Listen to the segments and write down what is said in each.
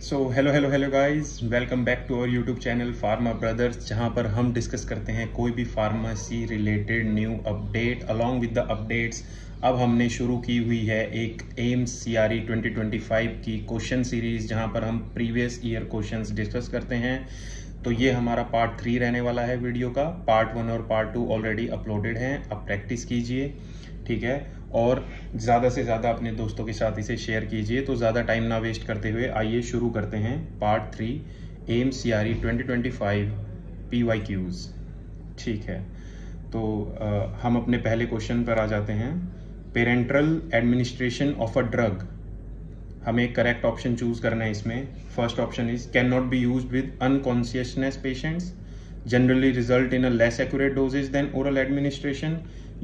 Hello guys, welcome back to our YouTube channel pharma brothers, जहां पर हम discuss करते हैं कोई भी pharmacy related new update along with the updates. अब हमने शुरू की हुई है एक एम्स CRE 2025 की क्वेश्चन सीरीज, जहां पर हम प्रीवियस ईयर क्वेश्चंस डिस्कस करते हैं। तो ये हमारा पार्ट 3 रहने वाला है वीडियो का। पार्ट 1 और पार्ट 2 ऑलरेडी अपलोडेड हैं, अब प्रैक्टिस कीजिए, ठीक है। और ज़्यादा से ज़्यादा अपने दोस्तों के साथ इसे शेयर कीजिए। तो ज़्यादा टाइम ना वेस्ट करते हुए आइए शुरू करते हैं पार्ट 3 एम्स CRE 2025 PYQs, ठीक है। तो हम अपने पहले क्वेश्चन पर आ जाते हैं। Parenteral administration of a drug, हमें करेक्ट ऑप्शन चूज करना है इसमें। First option is can not be used with unconsciousness patients, generally result in a less accurate dosage than oral administration,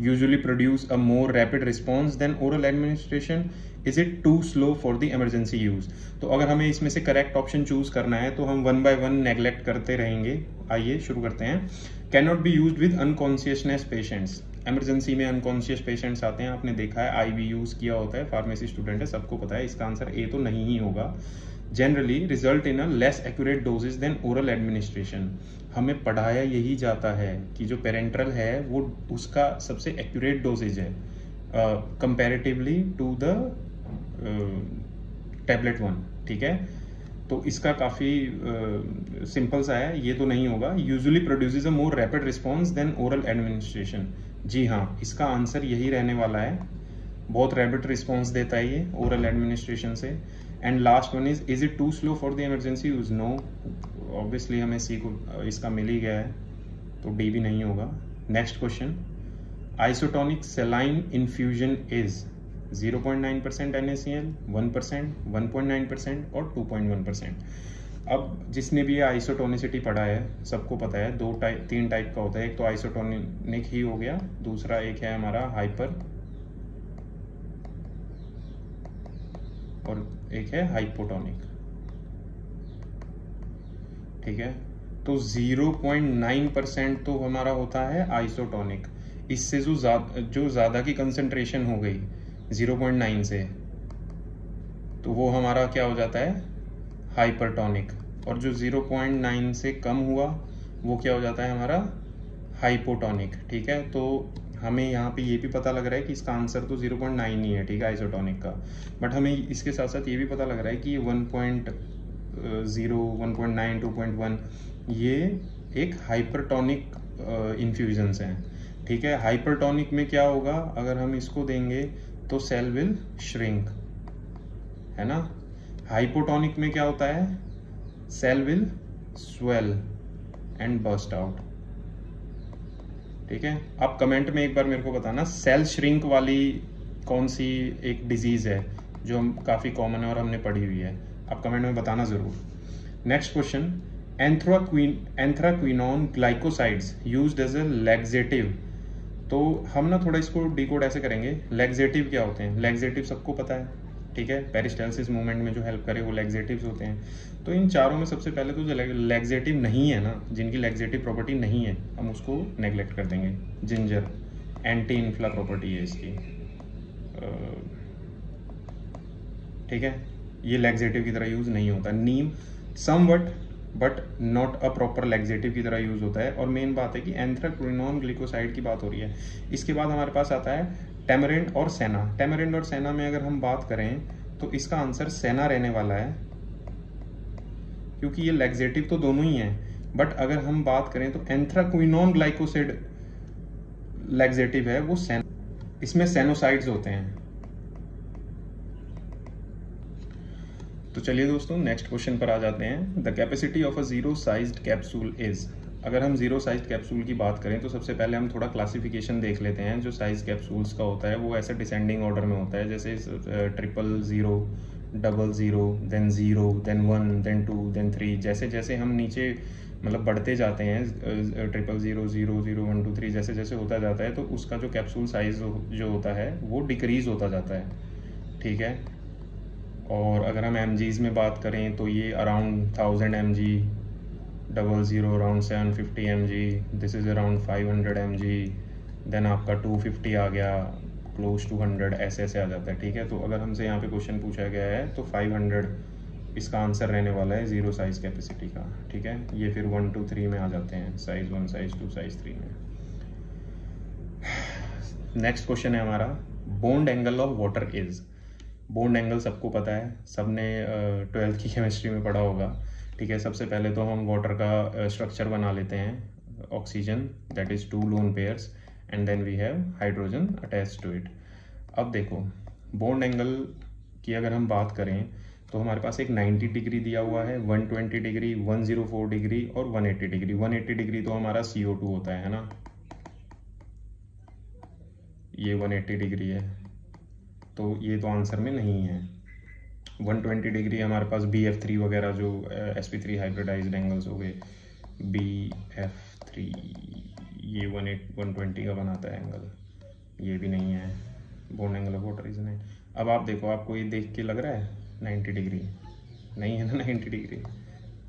usually produce a more rapid response than oral administration, is it too slow for the emergency use। तो अगर हमें इसमें से correct option choose करना है तो हम 1 by 1 neglect करते रहेंगे। आइए शुरू करते हैं। Can not be used with unconsciousness patients, emergency में अनकॉन्शियस पेशेंट्स आते हैं, आपने देखा है IV यूज किया होता है, फार्मेसी स्टूडेंट है, सबको पता है। इसका आंसर ए तो नहीं ही होगा। Generally result in a less accurate doses than oral administration, हमें पढ़ाया यही जाता है कि जो पेरेंट्रल है वो उसका सबसे एक्यूरेट डोजेज है कंपैरेटिवली टू द टैबलेट 1, ठीक है। तो इसका काफ़ी सिंपल सा है, ये तो नहीं होगा। Usually produces a more rapid response than oral administration, जी हाँ, इसका आंसर यही रहने वाला है। बहुत रैपिड रिस्पॉन्स देता है ये ओरल एडमिनिस्ट्रेशन से। And last one is it too slow for the emergency use, no, obviously हमें सी को इसका मिल ही गया है, तो डी भी नहीं होगा। Next question, isotonic सेलाइन infusion is 0.9% NaCl, 1%, 1.9% और 2.1%। अब जिसने भी ये आइसोटोनिसिटी पढ़ा है सबको पता है तीन टाइप का होता है। एक तो आइसोटोनिक ही हो गया, दूसरा एक है हमारा हाइपर और एक है हाइपोटोनिक, ठीक है। तो 0.9% तो हमारा होता है आइसोटोनिक। इससे जो ज्यादा की कंसंट्रेशन हो गई 0.9 से, तो वो हमारा क्या हो जाता है, हाइपरटोनिक। और जो 0.9 से कम हुआ वो क्या हो जाता है हमारा, हाइपोटोनिक, ठीक है। तो हमें यहाँ पे ये भी पता लग रहा है कि इसका आंसर तो 0.9 ही है, ठीक है, आइसोटोनिक का। बट हमें इसके साथ साथ ये भी पता लग रहा है कि 1.0, 1.9, 2.1 ये एक हाइपरटोनिक इन्फ्यूजन्स हैं, ठीक है। हाइपरटोनिक में क्या होगा, अगर हम इसको देंगे तो सेल विल श्रिंक, है ना। हाइपोटोनिक में क्या होता है, cell will swell and burst out, ठीक है। आप कमेंट में एक बार मेरे को बताना सेल श्रिंक वाली कौन सी एक डिजीज है जो हम काफी कॉमन है और हमने पढ़ी हुई है, आप कमेंट में बताना जरूर। Next question, anthraquinone glycosides used as a laxative. तो हम ना थोड़ा इसको डिकोड ऐसे करेंगे। लैक्सेटिव क्या होते हैं, लैक्सेटिव सबको पता है, ठीक है, पेरिस्टालसिस मूवमेंट में जो हेल्प करे वो लैक्सेटिव्स होते हैं। तो इन चारों में सबसे पहले तो जो लैक्सेटिव नहीं है ना, जिनकी लैक्सेटिव प्रॉपर्टी नहीं है, हम उसको नेग्लेक्ट कर देंगे। जिंजर एंटी इन्फ्ला प्रॉपर्टी है इसकी, ठीक है, ये लैक्सेटिव की तरह यूज नहीं होता। Neem somewhat but not a proper laxative की तरह यूज होता है। और मेन बात है कि एंथ्राक्विनोन ग्लिकोसाइड की बात हो रही है। इसके बाद हमारे पास आता है टैमरिंड और सेना। टैमरिंड और सेना में अगर हम बात करें तो इसका आंसर सेना रहने वाला है, क्योंकि ये लैक्सेटिव तो दोनों ही हैं। बट अगर हम बात करें तो एंथ्राक्विनोन ग्लाइकोसाइड लैक्सेटिव है, वो इसमें सेनोसाइड्स होते हैं। तो चलिए दोस्तों नेक्स्ट क्वेश्चन पर आ जाते हैं। The capacity of a zero sized capsule is, अगर हम जीरो साइज्ड कैप्सूल की बात करें तो सबसे पहले हम थोड़ा क्लासिफिकेशन देख लेते हैं। जो साइज कैप्सूल्स का होता है वो ऐसे डिसेंडिंग ऑर्डर में होता है, जैसे 000, 00, देन 0, देन 1, देन 2, देन 3। जैसे जैसे हम नीचे मतलब बढ़ते जाते हैं 000, 000, 1, 2, 3 जैसे जैसे होता जाता है, तो उसका जो कैप्सूल साइज जो होता है वो डिक्रीज होता जाता है, ठीक है। और अगर हम mgs में बात करें तो ये around 1000 mg, 00 around 750 mg, this is around 500 mg, then आपका 250 आ गया, क्लोज टू 100, ऐसे ऐसे आ जाता है, ठीक है। तो अगर हमसे यहाँ पे क्वेश्चन पूछा गया है तो 500 इसका आंसर रहने वाला है 0 साइज कैपेसिटी का, ठीक है। ये फिर 1 2 3 में आ जाते हैं, साइज 1 साइज 2 साइज 3 में। नेक्स्ट क्वेश्चन है हमारा, bond angle of water is. Bond angle सबको पता है, सबने 12th की केमिस्ट्री में पढ़ा होगा, ठीक है। सबसे पहले तो हम वाटर का स्ट्रक्चर बना लेते हैं, oxygen that is 2 lone pairs and then we have hydrogen attached to it. अब देखो बॉन्ड एंगल की अगर हम बात करें तो हमारे पास एक 90 डिग्री दिया हुआ है, 120 डिग्री, 104 डिग्री और 180 डिग्री। 180 डिग्री तो हमारा CO2 होता है ना, ये 180 डिग्री है, तो ये तो आंसर में नहीं है। 120 डिग्री हमारे पास BF3 वगैरह जो sp3 हाइब्रिडाइज्ड एंगल्स हो गए, BF3 ये 120 का बनाता है एंगल, ये भी नहीं है। Bond angle of water is 9। अब आप देखो, आपको ये देख के लग रहा है 90 डिग्री नहीं है ना, 90 डिग्री,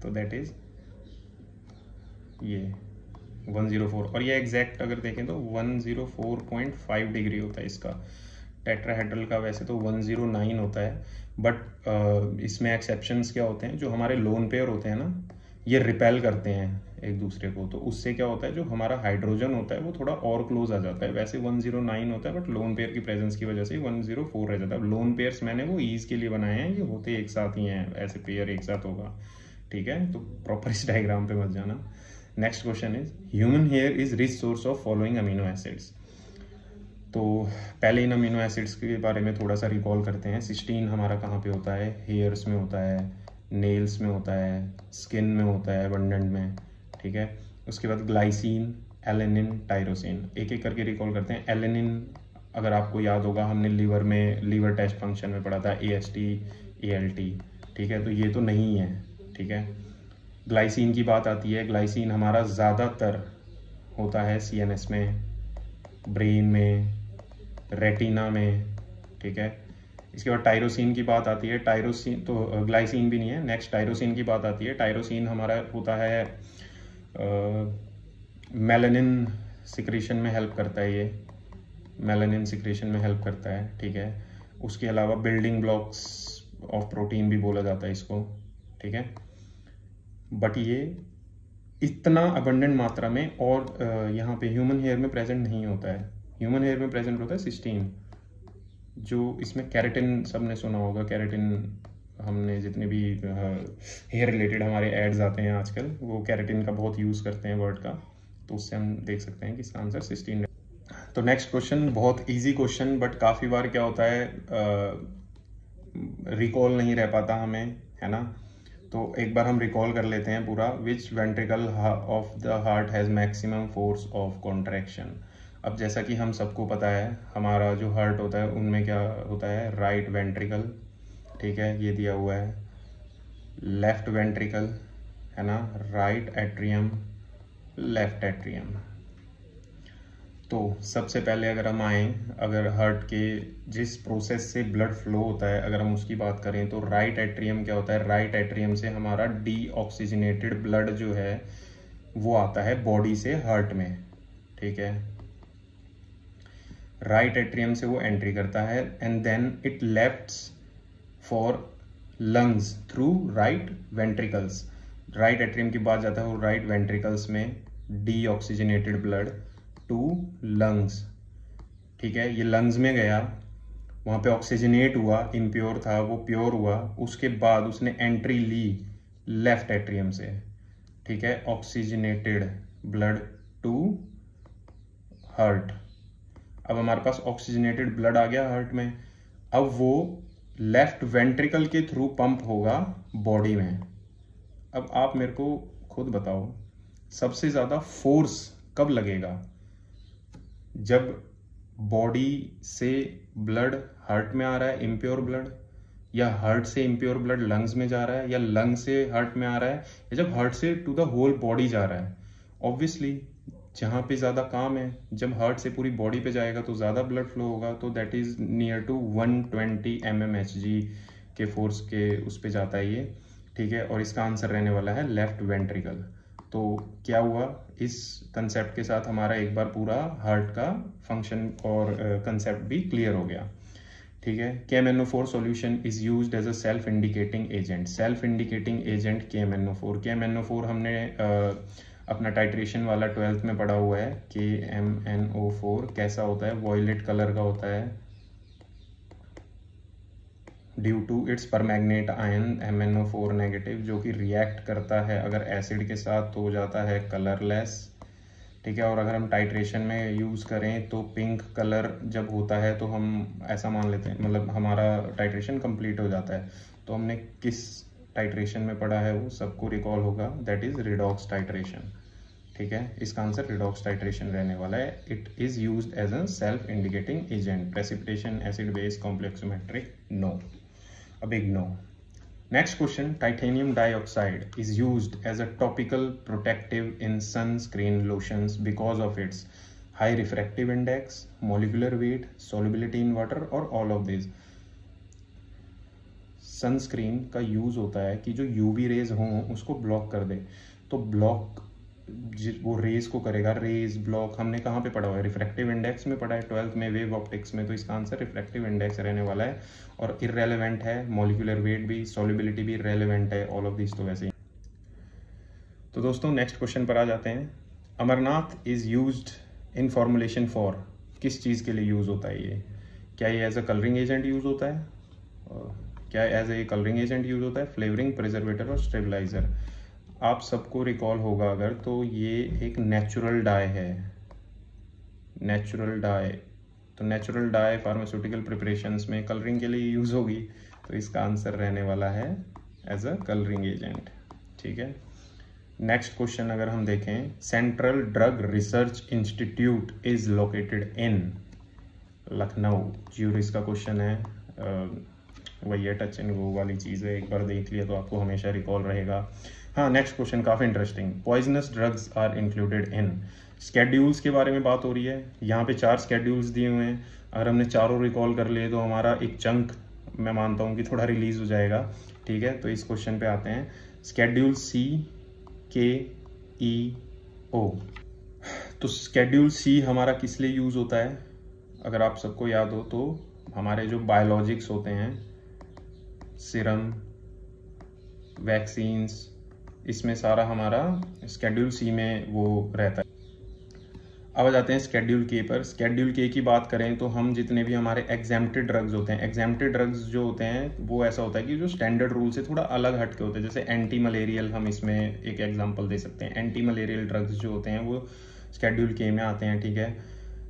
तो दैट इज ये 104। और ये एग्जैक्ट अगर देखें तो 104.5 डिग्री होता है इसका। टेट्राहेड्रल का वैसे तो 109 होता है, बट इसमें एक्सेप्शंस क्या होते हैं, जो हमारे लोन पेयर होते हैं ना, ये रिपेल करते हैं एक दूसरे को, तो उससे क्या होता है, जो हमारा हाइड्रोजन होता है वो थोड़ा और क्लोज आ जाता है। वैसे 109 होता है, बट लोन पेयर की प्रेजेंस की वजह से 104 रह जाता है। लोन पेयर्स मैंने वो ईज के लिए बनाए हैं, ये होते एक साथ ही हैं, ऐसे पेयर एक साथ होगा, ठीक है। तो प्रॉपर इस डायग्राम पे मत जाना। Next question is, human here is rich source of following amino acids. तो पहले इन अमीनो एसिड्स के बारे में थोड़ा सा रिकॉल करते हैं। सिस्टीन हमारा कहाँ पे होता है, हेयर्स में होता है, नेल्स में होता है, स्किन में होता है अबंडेंट में, ठीक है। उसके बाद ग्लाइसिन, एलेनिन, टायरोसिन, एक एक करके रिकॉल करते हैं। एलेनिन अगर आपको याद होगा, हमने लीवर टेस्ट फंक्शन में पढ़ा था, AST ALT, ठीक है, तो ये तो नहीं है, ठीक है। ग्लाइसिन की बात आती है, ग्लाइसिन हमारा ज़्यादातर होता है CNS में, ब्रेन में, रेटिना में, ठीक है। इसके बाद टायरोसिन की बात आती है, टायरोसिन तो ग्लाइसिन भी नहीं है। नेक्स्ट टायरोसिन की बात आती है, टायरोसिन हमारा होता है मेलानिन सिक्रीशन में हेल्प करता है, ये मेलानिन सिक्रीशन में हेल्प करता है, ठीक है। उसके अलावा बिल्डिंग ब्लॉक्स ऑफ प्रोटीन भी बोला जाता है इसको, ठीक है। बट ये इतना अबंडेंट मात्रा में और यहाँ पे ह्यूमन हेयर में प्रेजेंट नहीं होता है। ह्यूमन हेयर में प्रेजेंट होता है सिस्टीन, जो इसमें कैरेटिन, सबने सुना होगा कैरेटिन, हमने जितने भी हेयर रिलेटेड हमारे एड्स आते हैं आजकल, वो कैरेटिन का बहुत यूज़ करते हैं वर्ड का, तो उससे हम देख सकते हैं कि इसका आंसर सिस्टीन है। तो नेक्स्ट क्वेश्चन बहुत इजी क्वेश्चन, बट काफ़ी बार क्या होता है रिकॉल नहीं रह पाता हमें, है ना। तो एक बार हम रिकॉल कर लेते हैं पूरा। Which ventricle of the heart has maximum force of contraction. अब जैसा कि हम सबको पता है, हमारा जो हार्ट होता है उनमें क्या होता है, राइट वेंट्रिकल, ठीक है, ये दिया हुआ है। लेफ्ट वेंट्रिकल है ना, राइट एट्रियम, लेफ्ट एट्रियम। तो सबसे पहले अगर हम आए, अगर हार्ट के जिस प्रोसेस से ब्लड फ्लो होता है अगर हम उसकी बात करें, तो राइट एट्रियम क्या होता है, राइट एट्रियम से हमारा डीऑक्सीजनेटेड ब्लड जो है वो आता है बॉडी से हार्ट में, ठीक है। राइट एट्रियम से वो एंट्री करता है and then it lefts for lungs through right ventricles. Right atrium की बात जाता है वो राइट वेंट्रिकल्स में डीऑक्सीजनेटेड ब्लड टू लंग्स, ठीक है। ये लंग्स में गया, वहाँ पे ऑक्सीजनेट हुआ, इम्प्योर था वो प्योर हुआ, उसके बाद उसने एंट्री ली लेफ्ट एट्रियम से, ठीक है, ऑक्सीजनेटेड ब्लड टू हार्ट। अब हमारे पास ऑक्सीजनेटेड ब्लड आ गया हार्ट में, अब वो लेफ्ट वेंट्रिकल के थ्रू पंप होगा बॉडी में। अब आप मेरे को खुद बताओ, सबसे ज़्यादा फोर्स कब लगेगा, जब बॉडी से ब्लड हार्ट में आ रहा है इम्प्योर ब्लड, या हार्ट से इम्प्योर ब्लड लंग्स में जा रहा है, या लंग से हार्ट में आ रहा है, या जब हार्ट से टू द होल बॉडी जा रहा है। ऑब्वियसली जहाँ पे ज़्यादा काम है, जब हार्ट से पूरी बॉडी पे जाएगा तो ज़्यादा ब्लड फ्लो होगा, तो that is near to 120 mmHg के फोर्स के उस पे जाता है ये, ठीक है। और इसका आंसर रहने वाला है लेफ्ट वेंट्रिकल। तो क्या हुआ, इस कंसेप्ट के साथ हमारा एक बार पूरा हार्ट का फंक्शन और कंसेप्ट भी क्लियर हो गया, ठीक है। KMnO4 solution is used as a self indicating agent. Self indicating agent KMnO4। KMnO4 हमने अपना टाइट्रेशन वाला 12th में पढ़ा हुआ है। KMnO4 कैसा होता है, वॉयलेट कलर का होता है due to its permanganate ion MnO4 negative, जो कि रिएक्ट करता है अगर एसिड के साथ तो हो जाता है कलरलेस, ठीक है। और अगर हम टाइट्रेशन में यूज़ करें तो पिंक कलर जब होता है तो हम ऐसा मान लेते हैं, मतलब हमारा टाइट्रेशन कंप्लीट हो जाता है। तो हमने किस टाइट्रेशन में पढ़ा है वो सबको रिकॉल होगा, दैट इज रिडॉक्स टाइट्रेशन, ठीक है। इसका आंसर रिडॉक्स टाइट्रेशन रहने वाला है। It is used as a self indicating agent. Precipitation, acid base, complexometric, no, a big no. Next question, titanium dioxide is used as a topical protective in sunscreen lotions because of its high refractive index, molecular weight, solubility in water or all of these. Sunscreen का use होता है कि जो UV rays हों उसको block कर दे, तो block वो रेज को करेगा। रेज ब्लॉक हमने कहाँ पे पढ़ा हुआ है, रिफ्रैक्टिव इंडेक्स में पढ़ा है 12th में, वेव ऑप्टिक्स में। तो इसका आंसर रिफ्रैक्टिव इंडेक्स रहने वाला है और इररेलेवेंट है। मॉलिक्यूलर वेट भी, सॉल्युबिलिटी भी इररेलेवेंट है, ऑल ऑफ दिस तो वैसे ही। तो दोस्तों नेक्स्ट क्वेश्चन पर आ जाते हैं। Amaranth is used in formulation for, किस चीज़ के लिए यूज होता है ये? क्या ये as a colouring agent use होता है? क्या as a colouring agent use होता है? फ्लेवरिंग, प्रिजर्वेटर और स्टेबलाइजर। आप सबको रिकॉल होगा अगर तो ये एक नेचुरल डाई है, नेचुरल डाई। तो नेचुरल डाई फार्मास्यूटिकल प्रिपरेशंस में कलरिंग के लिए यूज होगी, तो इसका आंसर रहने वाला है एज अ कलरिंग एजेंट, ठीक है। नेक्स्ट क्वेश्चन अगर हम देखें, central drug research institute is located in Lucknow. Juris का क्वेश्चन है, वही है, टच एंड गो वाली चीज़ है, एक बार देख लिया तो आपको हमेशा रिकॉल रहेगा। हाँ, नेक्स्ट क्वेश्चन काफ़ी interesting. Poisonous drugs are included in. Schedules के बारे में बात हो रही है। यहाँ पे 4 स्केड्यूल्स दिए हुए हैं, अगर हमने चारों रिकॉल कर लिए तो हमारा एक चंक मैं मानता हूँ कि थोड़ा रिलीज हो जाएगा, ठीक है। तो इस क्वेश्चन पे आते हैं। Schedule C, K, E, O। तो स्केड्यूल C हमारा किस लिए यूज होता है? अगर आप सबको याद हो तो हमारे जो बायोलॉजिक्स होते हैं, सीरम, वैक्सीन्स, इसमें सारा हमारा स्केड्यूल C में वो रहता है। अब आ जाते हैं स्केड्यूल K पर। स्केड्यूल K की बात करें तो हम जितने भी हमारे एग्जेम्प्टेड ड्रग्स होते हैं, एग्जेम्प्टेड ड्रग्स जो होते हैं वो ऐसा होता है कि जो स्टैंडर्ड रूल से थोड़ा अलग हट के होते हैं। जैसे एंटी मलेरियल, हम इसमें एक एग्जांपल दे सकते हैं। एंटी मलेरियल ड्रग्स जो होते हैं वो स्केड्यूल K में आते हैं, ठीक है।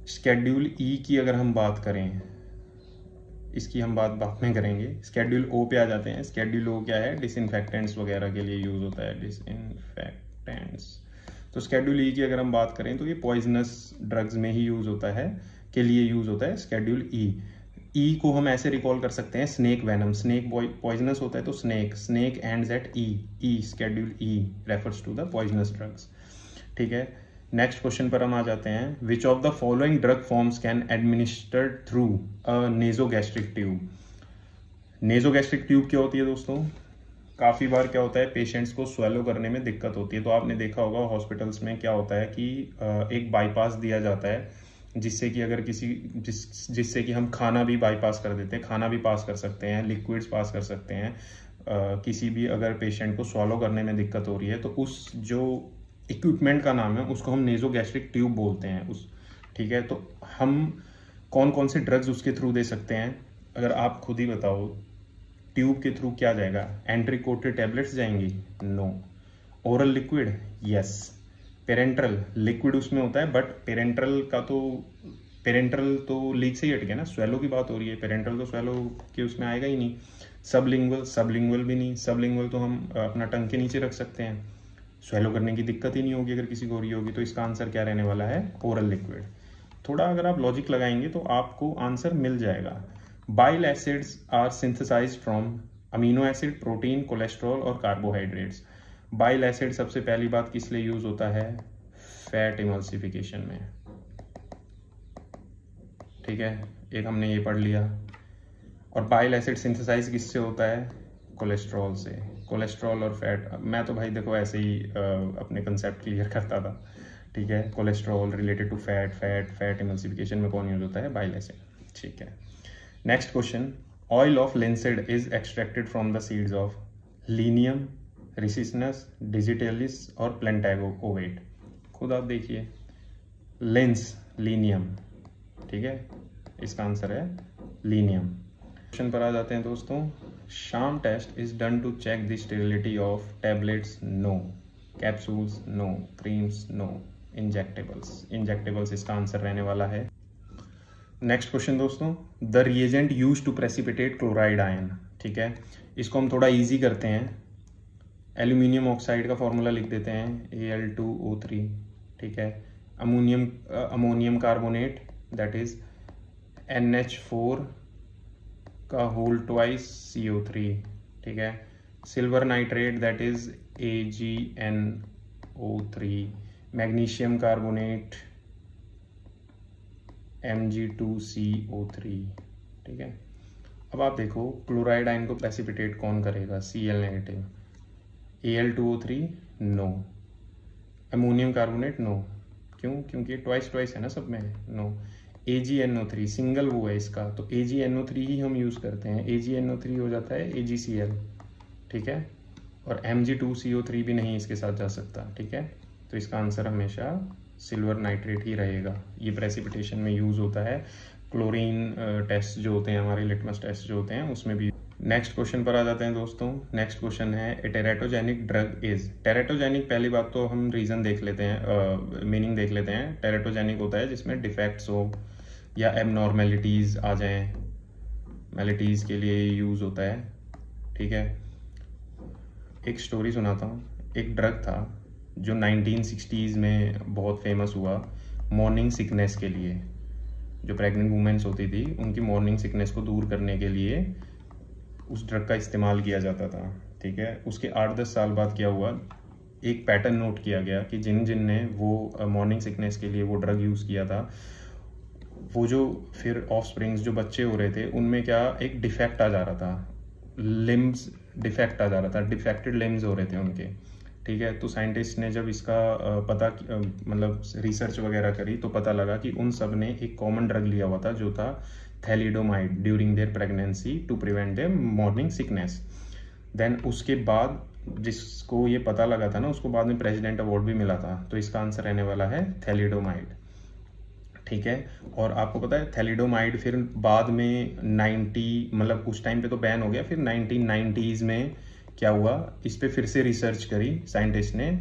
स्केड्यूल E की अगर हम बात करें, इसकी हम बात में करेंगे। स्केड्यूल O पे आ जाते हैं। स्केड्यूल O क्या है? डिसइंफेक्टेंट्स वगैरह के लिए यूज होता है, डिसइंफेक्टेंट्स। तो स्केड्यूल E की अगर हम बात करें तो ये पॉइजनस ड्रग्स में ही यूज होता है, के लिए यूज होता है स्केड्यूल E को हम ऐसे रिकॉल कर सकते हैं, स्नेक वेनम। स्नेक पॉइजनस होता है तो snake ends at E, schedule E refers to the poisonous drugs, ठीक है। नेक्स्ट क्वेश्चन पर हम आ जाते हैं। Which of the following drug forms can administered through a nasogastric tube. Nasogastric tube क्या होती है दोस्तों? काफ़ी बार क्या होता है, पेशेंट्स को स्वेलो करने में दिक्कत होती है। तो आपने देखा होगा हॉस्पिटल्स में क्या होता है कि एक बाईपास दिया जाता है, जिससे कि अगर जिससे कि हम खाना भी बाईपास कर देते हैं, खाना भी पास कर सकते हैं, लिक्विड्स पास कर सकते हैं। किसी भी अगर पेशेंट को स्वॉलो करने में दिक्कत हो रही है तो उस जो इक्विपमेंट का नाम है उसको हम नेजोगैस्ट्रिक ट्यूब बोलते हैं उस, ठीक है। तो हम कौन कौन से ड्रग्स उसके थ्रू दे सकते हैं? अगर आप खुद ही बताओ, ट्यूब के थ्रू क्या जाएगा? एंट्रीकोटेड टैबलेट्स जाएंगी? No. Oral liquid? Yes. Parenteral liquid उसमें होता है, बट पेरेंट्रल तो लीक से ही हट गया ना, स्वेलो की बात हो रही है। पेरेंट्रल तो स्वेलो के उसमें आएगा ही नहीं। सबलिंगुअल भी नहीं। सबलिंगुअल तो हम अपना टंग के नीचे रख सकते हैं, स्वेलो करने की दिक्कत ही नहीं होगी अगर किसी को हो रही होगी। तो इसका आंसर क्या रहने वाला है? Oral liquid. थोड़ा अगर आप लॉजिक लगाएंगे तो आपको आंसर मिल जाएगा। Bile acids are synthesised from amino acid, protein, cholesterol और कार्बोहाइड्रेट्स। बाइल एसिड सबसे पहली बात किस लिए यूज होता है? फैट इमल्सिफिकेशन में, ठीक है। एक हमने ये पढ़ लिया। और बाइल एसिड सिंथेसाइज किससे होता है? कोलेस्ट्रॉल से। कोलेस्ट्रॉल और फैट, मैं तो भाई देखो ऐसे ही अपने कंसेप्ट क्लियर करता था, ठीक है। Cholesterol related to fat emulsification में कौन यूज होता है? बाइल एसिड, ठीक है। Next question, oil of linseed is extracted from the seeds of Linum, Ricinus, Digitalis और प्लेंटागो ओवेट। खुद आप देखिए, लेंस लीनियम, ठीक है, इसका आंसर है लीनियम। क्वेश्चन पर आ जाते हैं दोस्तों। Sham test is done to check the sterility of tablets, no, capsules no, creams no, injectables इसका आंसर रहने वाला है। नेक्स्ट क्वेश्चन दोस्तों, the reagent use to precipitate chloride ion, ठीक है, इसको हम थोड़ा इजी करते हैं। एल्यूमिनियम ऑक्साइड का फॉर्मूला लिख देते हैं, Al2O3, ठीक है। Ammonium carbonate that is NH4 का होल ट्वाइस CO3, ठीक है। Silver nitrate that is AgNO3, magnesium carbonate Mg2CO3, ठीक है। अब आप देखो, क्लोराइड आयन को प्रेसिपिटेट कौन करेगा? Cl negative. Al2O3 no, ammonium carbonate no, क्यों? क्योंकि ट्वाइस है ना सब में, नो। AgNO3 सिंगल वो है इसका, तो AgNO3 ही हम यूज करते हैं। AgNO3 हो जाता है AgCl, ठीक है। और Mg2CO3 भी नहीं इसके साथ जा सकता, ठीक है। तो इसका आंसर हमेशा सिल्वर नाइट्रेट ही रहेगा। ये प्रेसिपिटेशन में यूज होता है। क्लोरीन टेस्ट जो होते हैं हमारे, लिटमस टेस्ट जो होते हैं, उसमें भी। नेक्स्ट क्वेश्चन पर आ जाते हैं दोस्तों। नेक्स्ट क्वेश्चन है, ए टेरेटोजेनिक ड्रग इज। टेरेटोजेनिक, पहली बात तो हम रीजन देख लेते हैं, मीनिंग देख लेते हैं। टेरेटोजेनिक होता है जिसमें डिफेक्ट्स हो या एबनॉर्मेलिटीज आ जाएं, मेलिटीज के लिए यूज होता है, ठीक है। एक स्टोरी सुनाता हूँ। एक ड्रग था जो 1960s में बहुत फेमस हुआ मॉर्निंग सिकनेस के लिए। जो प्रेग्नेंट वुमेन्स होती थी, उनकी मॉर्निंग सिकनेस को दूर करने के लिए उस ड्रग का इस्तेमाल किया जाता था, ठीक है। उसके 8-10 साल बाद क्या हुआ, एक पैटर्न नोट किया गया कि जिन ने वो मॉर्निंग सिकनेस के लिए वो ड्रग यूज़ किया था, वो जो फिर ऑफस्प्रिंग्स जो बच्चे हो रहे थे, उनमें क्या एक डिफेक्ट आ जा रहा था, लिम्स डिफेक्ट आ जा रहा था, डिफेक्टेड लिम्स हो रहे थे उनके, ठीक है। तो साइंटिस्ट ने जब इसका मतलब रिसर्च वगैरह करी, तो पता लगा कि उन सब ने एक कॉमन ड्रग लिया हुआ था जो था thalidomide during their pregnancy to prevent their morning sickness. Then उसके बाद जिसको ये पता लगा था ना, उसको बाद में प्रेसिडेंट अवार्ड भी मिला था। तो इसका आंसर रहने वाला है थैलिडोमाइड, ठीक है। और आपको पता है थैलिडोमाइड फिर बाद में 90 मतलब उस टाइम पे तो बैन हो गया, फिर 1990s में क्या हुआ, इस पे फिर से रिसर्च करी साइंटिस्ट ने,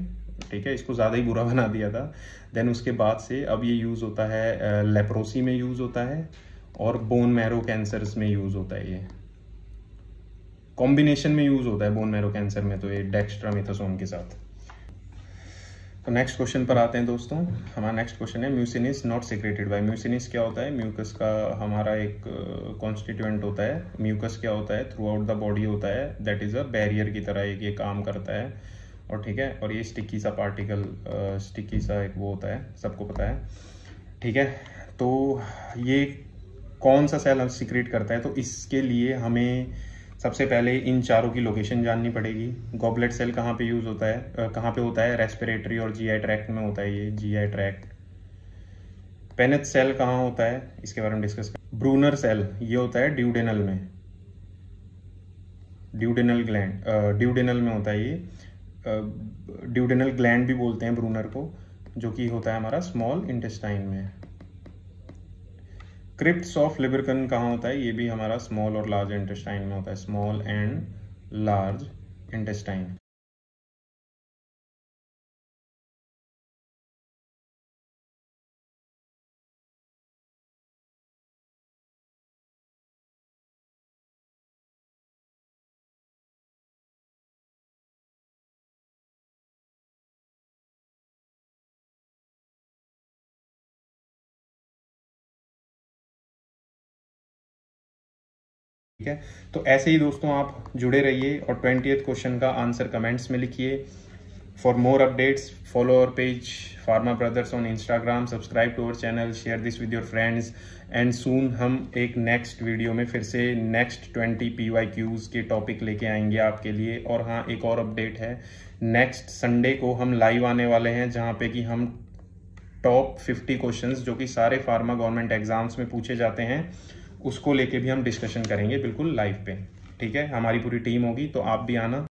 ठीक है, इसको ज़्यादा ही बुरा बना दिया था। देन उसके बाद से अब ये यूज़ होता है, लेप्रोसी में यूज़ होता है और बोन मैरो कैंसर्स में यूज़ होता है। ये कॉम्बिनेशन में यूज़ होता है बोन मैरो कैंसर में, तो ये डेक्स्ट्रामेथासोन के साथ। तो नेक्स्ट क्वेश्चन पर आते हैं दोस्तों। हमारा नेक्स्ट क्वेश्चन है, म्यूसिनिस नॉट सेक्रेटेड बाय। म्यूसिनिस क्या होता है? म्यूकस का हमारा एक कॉन्स्टिट्यूएंट होता है। म्यूकस क्या होता है? थ्रू आउट द बॉडी होता है, दैट इज अ बैरियर की तरह एक ये काम करता है, और ठीक है। और ये स्टिकी सा पार्टिकल, स्टिकी सा एक वो होता है, सबको पता है, ठीक है। तो ये कौन सा सेल सीक्रेट करता है? तो इसके लिए हमें सबसे पहले इन चारों की लोकेशन जाननी पड़ेगी। गॉबलेट सेल कहाँ पे यूज होता है, कहाँ पे होता है? रेस्पिरेटरी और जीआई ट्रैक्ट में होता है, ये जीआई ट्रैक्ट। पेनेथ सेल कहाँ होता है, इसके बारे में डिस्कस कर। ब्रूनर सेल ये होता है ड्यूडेनल में, ड्यूडेनल ग्लैंड, ड्यूडेनल में होता है ये। ड्यूडेनल ग्लैंड भी बोलते हैं ब्रूनर को, जो कि होता है हमारा स्मॉल इंटेस्टाइन में। क्रिप्ट्स ऑफ लिबरकन कहाँ होता है? ये भी हमारा स्मॉल और लार्ज इंटेस्टाइन में होता है, स्मॉल एंड लार्ज इंटेस्टाइन। ठीक है, तो ऐसे ही दोस्तों आप जुड़े रहिए और 20th क्वेश्चन का आंसर कमेंट्स में लिखिए। For more updates follow our page pharma brothers on Instagram, subscribe to our channel, share this with your friends, and soon हम एक नेक्स्ट वीडियो में फिर से नेक्स्ट 20 PYQs के टॉपिक लेके आएंगे आपके लिए। और हाँ, एक और अपडेट है, नेक्स्ट संडे को हम लाइव आने वाले हैं, जहाँ पे कि हम टॉप 50 क्वेश्चंस जो कि सारे फार्मा गवर्नमेंट एग्जाम्स में पूछे जाते हैं, उसको लेके भी हम डिस्कशन करेंगे बिल्कुल लाइव पे। ठीक है, हमारी पूरी टीम होगी तो आप भी आना,